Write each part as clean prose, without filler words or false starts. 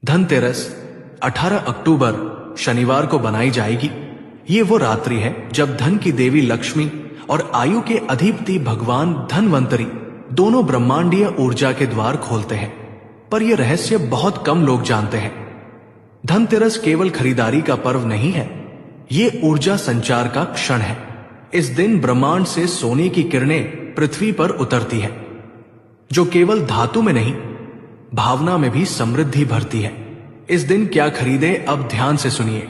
धनतेरस 18 अक्टूबर शनिवार को बनाई जाएगी। ये वो रात्रि है जब धन की देवी लक्ष्मी और आयु के अधिपति भगवान धनवंतरी दोनों ब्रह्मांडीय ऊर्जा के द्वार खोलते हैं। पर यह रहस्य बहुत कम लोग जानते हैं। धनतेरस केवल खरीदारी का पर्व नहीं है, ये ऊर्जा संचार का क्षण है। इस दिन ब्रह्मांड से सोने की किरणें पृथ्वी पर उतरती है, जो केवल धातु में नहीं, भावना में भी समृद्धि भरती है। इस दिन क्या खरीदे, अब ध्यान से सुनिए,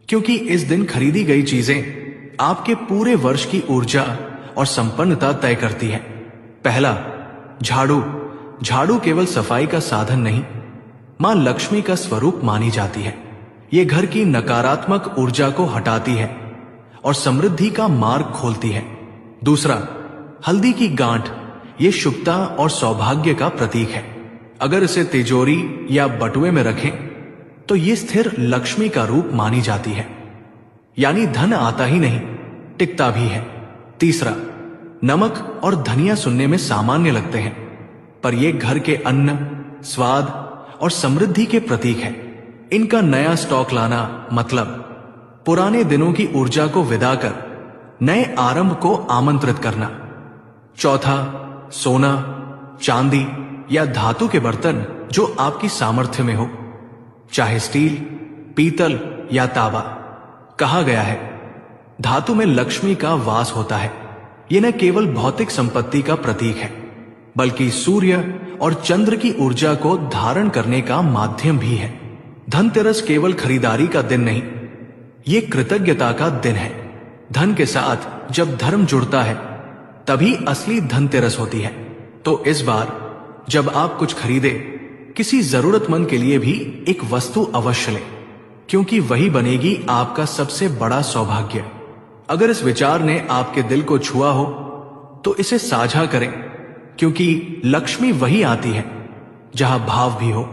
क्योंकि इस दिन खरीदी गई चीजें आपके पूरे वर्ष की ऊर्जा और संपन्नता तय करती है। पहला, झाड़ू। झाड़ू केवल सफाई का साधन नहीं, मां लक्ष्मी का स्वरूप मानी जाती है। ये घर की नकारात्मक ऊर्जा को हटाती है और समृद्धि का मार्ग खोलती है। दूसरा, हल्दी की गांठ। ये शुभता और सौभाग्य का प्रतीक है। अगर इसे तिजोरी या बटुए में रखें तो ये स्थिर लक्ष्मी का रूप मानी जाती है, यानी धन आता ही नहीं, टिकता भी है। तीसरा, नमक और धनिया सुनने में सामान्य लगते हैं, पर ये घर के अन्न, स्वाद और समृद्धि के प्रतीक है। इनका नया स्टॉक लाना मतलब पुराने दिनों की ऊर्जा को विदा कर नए आरंभ को आमंत्रित करना। चौथा, सोना, चांदी या धातु के बर्तन जो आपकी सामर्थ्य में हो, चाहे स्टील, पीतल या तांबा। कहा गया है, धातु में लक्ष्मी का वास होता है। यह न केवल भौतिक संपत्ति का प्रतीक है, बल्कि सूर्य और चंद्र की ऊर्जा को धारण करने का माध्यम भी है। धनतेरस केवल खरीदारी का दिन नहीं, ये कृतज्ञता का दिन है। धन के साथ जब धर्म जुड़ता है, तभी असली धनतेरस होती है। तो इस बार जब आप कुछ खरीदे, किसी जरूरतमंद के लिए भी एक वस्तु अवश्य लें, क्योंकि वही बनेगी आपका सबसे बड़ा सौभाग्य। अगर इस विचार ने आपके दिल को छुआ हो तो इसे साझा करें, क्योंकि लक्ष्मी वही आती है जहां भाव भी हो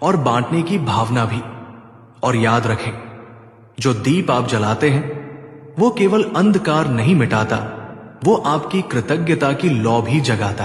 और बांटने की भावना भी। और याद रखें, जो दीप आप जलाते हैं वो केवल अंधकार नहीं मिटाता, वो आपकी कृतज्ञता की लौ भी जगाता है।